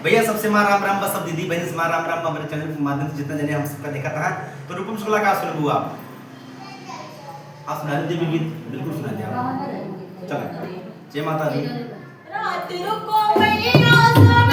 भैया सबसे मां राम राम, बस सब दीदी बहन से मां राम राम। हमारे चैनल के माध्यम से जितना जने हम सबका देखा था, तो रूपम शुक्ला का सुन बुआ आप सुना दीजिए गीत, बिल्कुल सुना दिया। चलो जय माता दी। रात को मैना